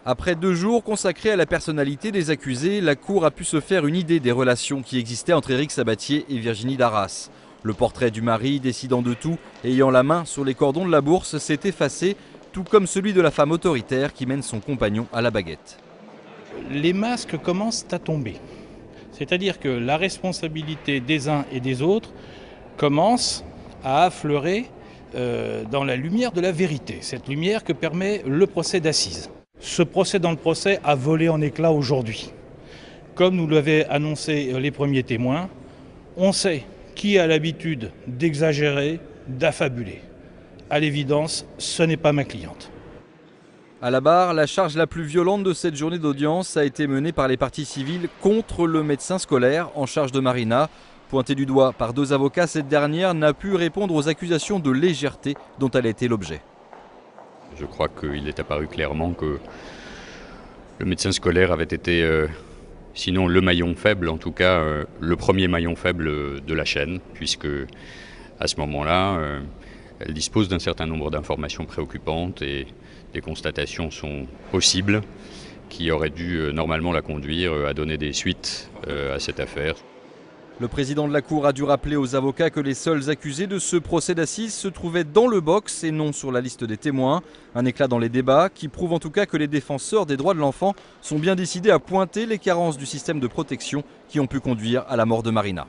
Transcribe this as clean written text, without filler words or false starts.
Après 2 jours consacrés à la personnalité des accusés, la Cour a pu se faire une idée des relations qui existaient entre Éric Sabatier et Virginie Darras. Le portrait du mari, décidant de tout, ayant la main sur les cordons de la bourse, s'est effacé, tout comme celui de la femme autoritaire qui mène son compagnon à la baguette. Les masques commencent à tomber. C'est-à-dire que la responsabilité des uns et des autres commence à affleurer dans la lumière de la vérité, cette lumière que permet le procès d'assises. Ce procès dans le procès a volé en éclats aujourd'hui. Comme nous l'avaient annoncé les premiers témoins, on sait qui a l'habitude d'exagérer, d'affabuler. À l'évidence, ce n'est pas ma cliente. À la barre, la charge la plus violente de cette journée d'audience a été menée par les parties civiles contre le médecin scolaire en charge de Marina. Pointée du doigt par 2 avocats, cette dernière n'a pu répondre aux accusations de légèreté dont elle a été l'objet. Je crois qu'il est apparu clairement que le médecin scolaire avait été, sinon le maillon faible, en tout cas le premier maillon faible de la chaîne, puisque à ce moment-là, elle dispose d'un certain nombre d'informations préoccupantes et des constatations sont possibles qui auraient dû normalement la conduire à donner des suites à cette affaire. Le président de la Cour a dû rappeler aux avocats que les seuls accusés de ce procès d'assises se trouvaient dans le box et non sur la liste des témoins. Un éclat dans les débats qui prouve en tout cas que les défenseurs des droits de l'enfant sont bien décidés à pointer les carences du système de protection qui ont pu conduire à la mort de Marina.